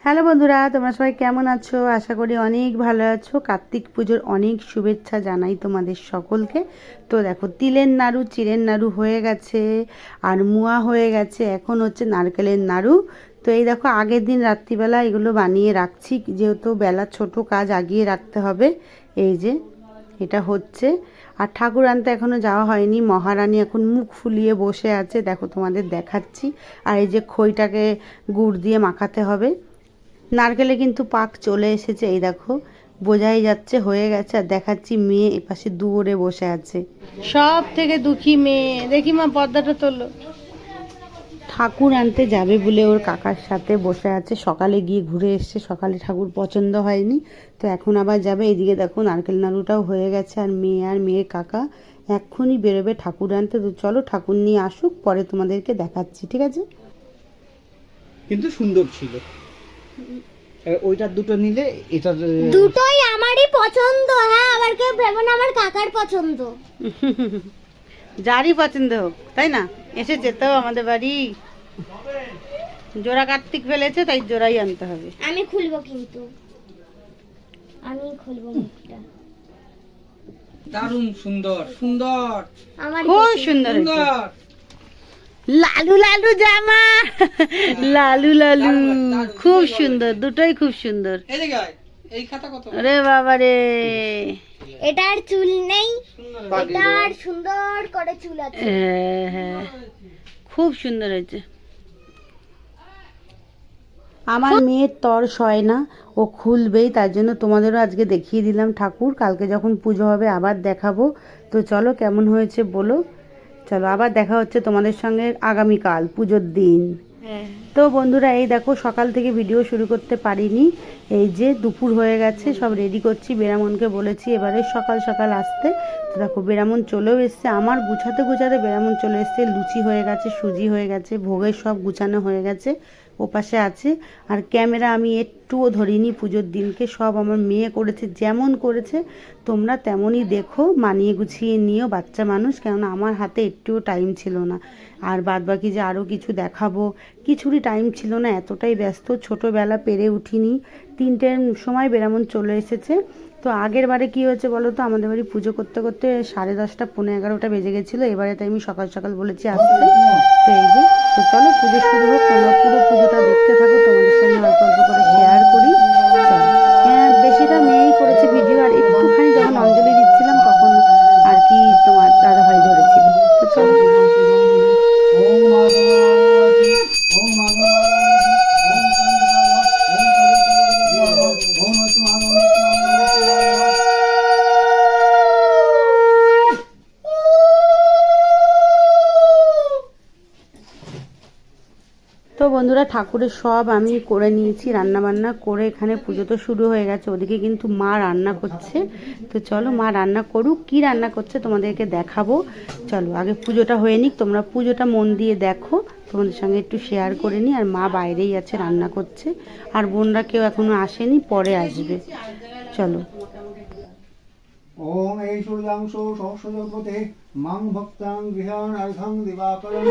Hello বন্ধুরা, তোমরা সবাই কেমন আছো? আশা করি অনেক ভালো আছো। কার্তিক পুজোর অনেক শুভেচ্ছা জানাই তোমাদের সকলকে। তো দেখো, তিলের নাড়ু চিড়ের নাড়ু হয়ে গেছে, আর মুয়া হয়ে গেছে, এখন হচ্ছে নারকেলের নাড়ু। তো এই দেখো, আগের দিন রাত্রিবেলা এগুলো বানিয়ে রাখছি, যেহেতু বেলা ছোট, কাজ আগিয়ে রাখতে হবে। এই যে এটা হচ্ছে। আর ঠাকুর আনতে এখনও যাওয়া হয়নি, মহারানী এখন মুখ ফুলিয়ে বসে আছে, দেখো তোমাদের দেখাচ্ছি। আর এই যে খইটাকে গুড় দিয়ে মাখাতে হবে। নারকেলে কিন্তু পাক চলে এসেছে, এই দেখো বোঝাই যাচ্ছে হয়ে গেছে। আর দেখাচ্ছি মেয়ে এপাশে দূরে বসে আছে, সব থেকে দুঃখী মেয়ে। দেখি মা, পর্দাটা তোলো। ঠাকুর আনতে যাবে বলে ওর কাকার সাথে বসে আছে। সকালে গিয়ে ঘুরে এসছে, সকালে ঠাকুর পছন্দ হয়নি, তো এখন আবার যাবে। এদিকে দেখো নারকেল নাড়ুটাও হয়ে গেছে, আর মেয়ের কাকা এক্ষুনি বেরোবে ঠাকুর আনতে। তো চলো ঠাকুর নিয়ে আসুক, পরে তোমাদেরকে দেখাচ্ছি, ঠিক আছে? কিন্তু সুন্দর ছিল। ওইটা দুটো নিলে এটা দুটোই আমারই পছন্দ। হ্যাঁ, আবার কেউ ভেবো না আমার কাকার পছন্দ। যারই পছন্দ হোক, তাই না? এসেছে তো আমাদের বাড়ি, জোড়া কার্তিক ফেলেছে, তাই জোড়াই আনতে হবে। আমি খুলবো, কিন্তু আমি খুলবো মুখটা। দারুণ সুন্দর সুন্দর, আমার খুব সুন্দর হয়েছে। লালু লালু জামা, লালু লালু, খুব সুন্দর, দুটোই খুব সুন্দর। এই খাতা কত? আরে বাবা রে, এটার চুল নেই, এটার সুন্দর করে চুল আছে। হ্যাঁ হ্যাঁ, খুব সুন্দর হয়েছে। আমার মেয়ের তর সয় না, ও খুলবেই, তার জন্য তোমাদেরও আজকে দেখিয়ে দিলাম ঠাকুর। কালকে যখন পুজো হবে আবার দেখাবো। তো চলো, কেমন হয়েছে বলো। চলো, আবার দেখা হচ্ছে তোমাদের সঙ্গে আগামীকাল পুজোর দিন। তো বন্ধুরা, এই দেখো সকাল থেকে ভিডিও শুরু করতে পারিনি। এই যে দুপুর হয়ে গেছে, সব রেডি করছি। বেরামনকে বলেছি এবারে সকাল সকাল আসতে। তো দেখো বেরামন চলেও এসছে, আমার গুছাতে গুছাতে বেরামন চলে এসছে। লুচি হয়ে গেছে, সুজি হয়ে গেছে, ভোগের সব গুছানো হয়ে গেছে, ওপাশে আছে। আর ক্যামেরা আমি একটুও ধরিনি পুজোর দিনকে, সব আমার মেয়ে করেছে। যেমন করেছে তোমরা তেমনই দেখো, মানিয়ে গুছিয়ে নিও, বাচ্চা মানুষ। কেননা আমার হাতে একটুও টাইম ছিল না। আর বাদ বাকি যে আরও কিছু দেখাবো, কিছুরই টাইম ছিল না, এতটাই ব্যস্ত। ছোটোবেলা পেরে উঠিনি, 3টের সময় বেরামন চলে এসেছে। তো আগের বারে কী হয়েছে বলো তো, আমাদের বাড়ি পুজো করতে করতে 10:30 পৌনে 11টা বেজে গেছিলো। এবারে তাই আমি সকাল সকাল বলেছি আসতে। তো এই যে, তো চলো পুজো শুরু হোক, তোমরা পুরো পুজোটা দেখতে থাকো, তোমাদের সঙ্গে অল্প অল্প করে শেয়ার করি। চলো, হ্যাঁ বেশিটা মেয়েই করেছে ভিডিও, আর একটুখানি যখন অঞ্জলি দিচ্ছিলাম তখন আর কি তোমার দাদাভাই ধরেছিল। তো চলো। তো বন্ধুরা, ঠাকুরের সব আমি করে নিয়েছি, রান্না বান্না করে এখানে পুজো তো শুরু হয়ে গেছে। ওদিকে কিন্তু মা রান্না করছে। তো চলো মা রান্না করুক, কি রান্না করছে তোমাদেরকে দেখাবো। চলো আগে পুজোটা হয়ে নিক, তোমরা পুজোটা মন দিয়ে দেখো, তোমাদের সঙ্গে একটু শেয়ার করে নিই। আর মা বাইরেই আছে, রান্না করছে। আর বোনরা কেউ এখনো আসেনি, পরে আসবে। চলো। ওম এই সূর্যাংশ সহস্রজগতে মাং ভক্তাং গৃহান আর্ঘং দিবাকরং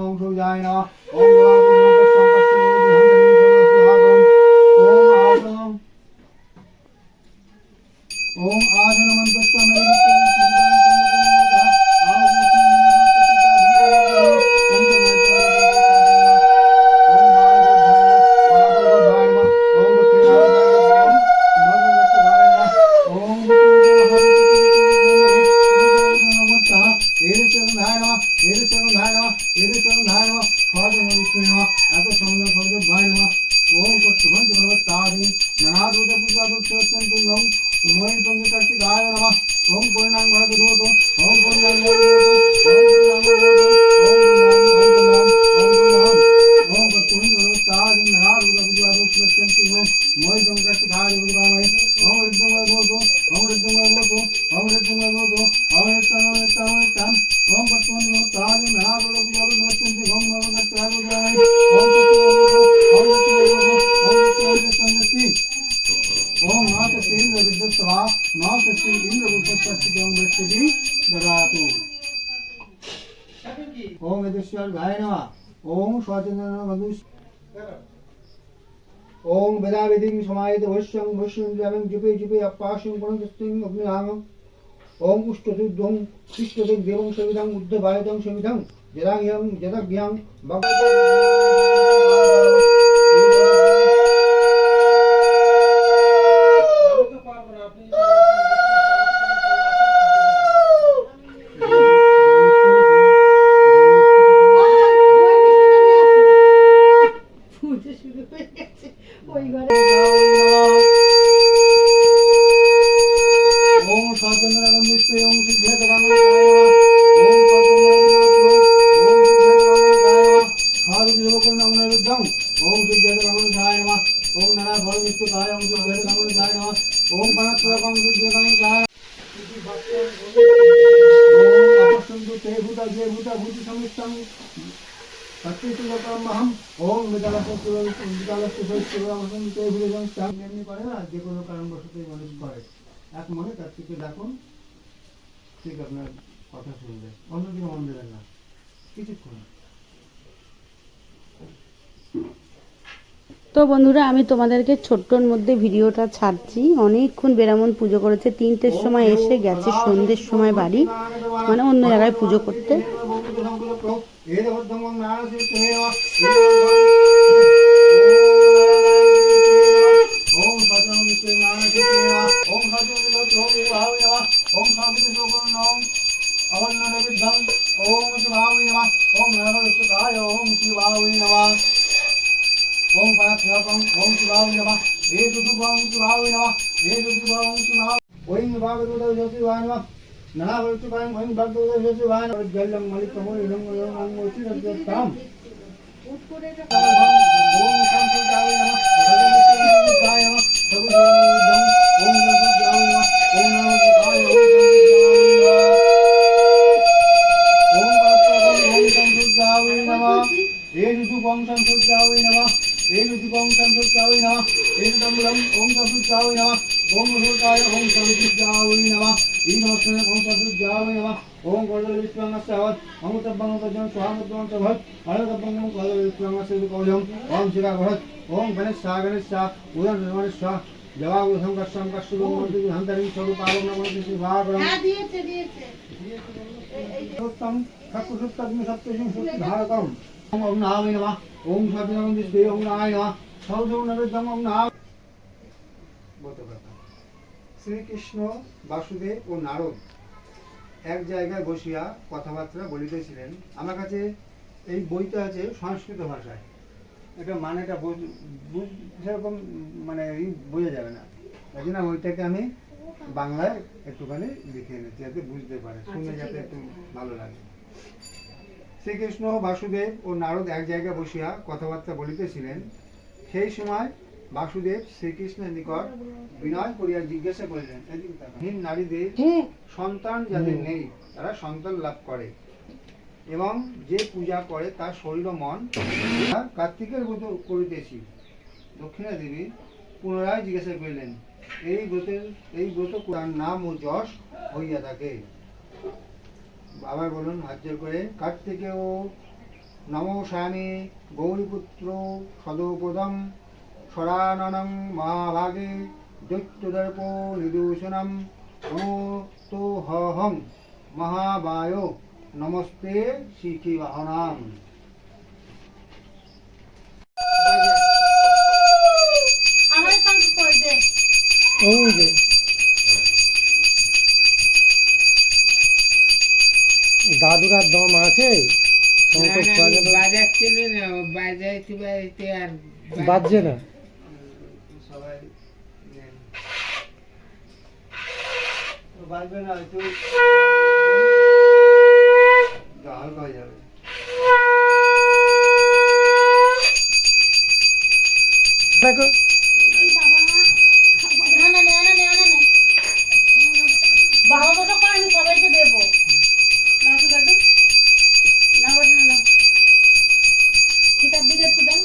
ওম সূর্যায় নমঃ। ওম আজনমন্তস্য মে ओम यजुष्वर्गाय नमः ओम स्वाचन्द्रन मधुष ओम वेदाविधिं समायित वश्यं वश्यं जावं जुपे जुपे अपाशं पुनस्तिं अग्निहांग ओम उष्टदुद्धं शिष्टदं देवं सविदं उद्धवायतं सविदं जरायं जदज्ञं ओम स्वाचन्द्रवन्दिष्टे ओम सिद्धेतवामनाय नमः ओम स्वाचन्द्रवन्दिष्टे ओम सिद्धेतवामनाय नमः खादुदेवकुलनमनविद्धं ओम सिद्धेतवामनाय नमः ओम नरफलविष्टुकाय ओम सिद्धेतवामनाय नमः ओम परात्परकं सिद्धेतवामनाय ओम अपसन्तु ते भूता जे भूता भूति समिष्टं সত্যিকারমহম ওম বিদ্যালয়তে ভুলে যান এমনি করে না, যে কোনো কারণবশতই মানুষ করে। এক মনে তার থেকে ডাকুন, ঠিক আপনার কথা শুনবে, অন্যদিকে মন দেবেন না কিছুক্ষণ। তো বন্ধুরা, আমি তোমাদেরকে ছোট্টর মধ্যে ভিডিওটা ছাড়ছি। অনেকক্ষণ বেরামন পুজো করেছে, 3টের সময় এসে গেছে সন্ধ্যের সময় বাড়ি, মানে অন্য জায়গায় পুজো করতে। ओम परात्परकं ओम शिवाय नमः एकदुभं शिवाय नमः एकदुभं शिवाय ओम भागवतो शिवाय नमः नाभवतुकाय ओम भगवतो शिवाय नमः जलं मलिकमो इदं ओम मोचिरत्ताम ओम संसाय नमः भगवतो शिवाय नमः सबुदं ओम शिवाय नमः ओम नमः शिवाय ओम परात्परकं ओम संसाय नमः एकदुभं संसाय नमः एकदुभं संसाय नमः एकदुभं ओम संसाय नमः ओम भूताय ओम संसाय नमः ईनमस्ते ओम संसाय नमः ओम गणेशविष्णुनमस्ते अमृतभं तजं स्वामत्वं तभत् अनन्तभं गणेशविष्णुनमस्ते कौजं ओम शिवाभरत ओम गणेशा उदर गणेशा जवागुधं कष्टं कष्टुं मंत्री हंतरिं स्वरूपावं नमस्ते शिवाभरम उत्तम सत्सुत्तग्नि सत्यजिं सुधारकं ओम नाम नमः ओम सत्यनंदिष्टे ओम नाय नमः सौजो नवेद्यं ओम नाम। শ্রীকৃষ্ণ বাসুদেব ও নারদ এক জায়গায় বসিয়া কথাবার্তা বলিতেছিলেন। আমার কাছে এই বইটা আছে সংস্কৃত ভাষায়, এটা মানেটা সেরকম মানে বোঝা যাবে না, তাই জন্য বইটাকে আমি বাংলায় একটুখানি লিখে এনেছি যাতে বুঝতে পারে, শুনে যাতে একটু ভালো লাগে। শ্রীকৃষ্ণ বাসুদেব ও নারদ এক জায়গায় বসিয়া কথাবার্তা বলিতেছিলেন। সেই সময় বাসুদেব শ্রীকৃষ্ণের নিকট বিনয় করিয়া জিজ্ঞাসা করিলেন, হীন নারীদের সন্তান যাদের নেই তারা সন্তান লাভ করে এবং যে পূজা করে তার শরীর ও মন কার্তিকের ব্রত করিতেছি। দক্ষিণা দেবী পুনরায় জিজ্ঞাসা করিলেন, এই ব্রত তার নাম ও যশ হইয়া থাকে। আবার বলুন হাত জোর করে, কার্তিকেয় নমো স্বামী গৌরীপুত্র সদোপদম স্বরাননং মহাভাগে দৈত্যদর্প নিদূষণম অনুতোহং মহাবায় নমস্তে শিখি বাহনাম। দাদুরার দম আছে, বাজাচ্ছিল না, বাজাইতে বাজাইতে আর বাজছে না। সবাই বাজবে না, একটু হালকা হয়ে যাবে। দেখো বাবা তো আমি সবাইকে দেবো। ঠিকার দিকে একটু দাও।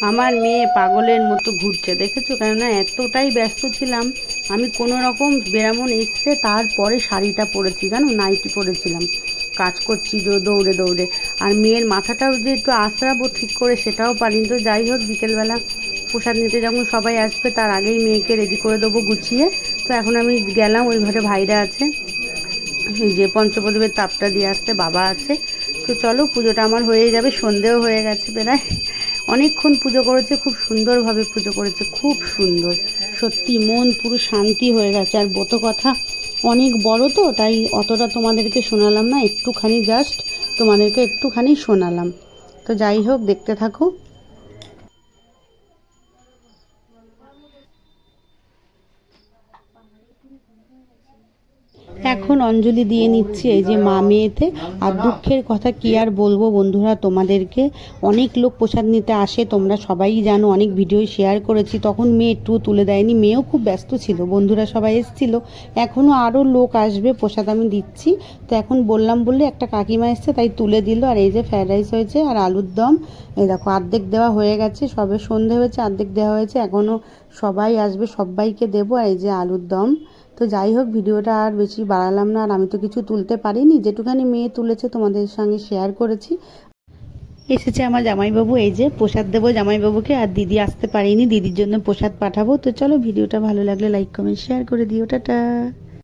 আমার মেয়ে পাগলের মতো ঘুরছে, দেখেছো? কেননা এতটাই ব্যস্ত ছিলাম আমি, কোনো রকম বেরামন এসছে তারপরে শাড়িটা পরেছি, জানো, নাইটি পরেছিলাম, কাজ করছি দৌড়ে দৌড়ে। আর মেয়ের মাথাটাও যে একটু আঁচড়াবো ঠিক করে সেটাও পারিনি। তো যাই হোক, বিকেলবেলা প্রসাদ নিতে যখন সবাই আসবে তার আগেই মেয়েকে রেডি করে দেবো গুছিয়ে। তো এখন আমি গেলাম, ওই ঘরে ভাইরা আছে, এই যে পঞ্চপ্রদীপের তাপটা দিয়ে আসতে বাবা আছে। তো চলো, পুজোটা আমার হয়ে যাবে, সন্ধেও হয়ে গেছে প্রায়। অনেকক্ষণ পুজো করেছে, খুব সুন্দরভাবে পুজো করেছে, খুব সুন্দর, সত্যি মন পুরো শান্তি হয়ে গেছে। আর ব্রত কথা অনেক বড় তো, তাই অতটা তোমাদেরকে শোনালাম না, একটুখানি জাস্ট তোমাদেরকে একটুখানি শোনালাম। তো যাই হোক, দেখতে থাকো। এখন অঞ্জলি দিয়ে নিচ্ছি এই যে মা মেয়েতে। আর দুঃখের কথা কি আর বলবো বন্ধুরা তোমাদেরকে, অনেক লোক প্রসাদ নিতে আসে, তোমরা সবাই জানো, অনেক ভিডিও শেয়ার করেছি, তখন মেয়ে একটু তুলে দেয়নি, মেয়েও খুব ব্যস্ত ছিল, বন্ধুরা সবাই এসেছিলো, এখনও আরও লোক আসবে, প্রসাদ আমি দিচ্ছি। তো এখন বললাম বললে একটা কাকিমা এসছে তাই তুলে দিল। আর এই যে ফ্রায়েড রাইস হয়েছে আর আলুর দম, এই দেখো অর্ধেক দেওয়া হয়ে গেছে, সবে সন্ধে হয়েছে, অর্ধেক দেওয়া হয়েছে, এখনও সবাই আসবে, সবাইকে দেবো। আর এই যে আলুর দম। তো যাই হোক, ভিডিওটা আর বেশি বাড়ালাম না, আর আমি তো কিছু তুলতে পারিনি, যেটুখানি মেয়ে তুলেছে তোমাদের সঙ্গে শেয়ার করেছি। এসেছে আমার জামাইবাবু, এই যে প্রসাদ দেবো জামাইবাবুকে, আর দিদি আসতে পারিনি, দিদির জন্য প্রসাদ পাঠাবো। তো চলো, ভিডিওটা ভালো লাগলে লাইক কমেন্ট শেয়ার করে দিও, টাটা।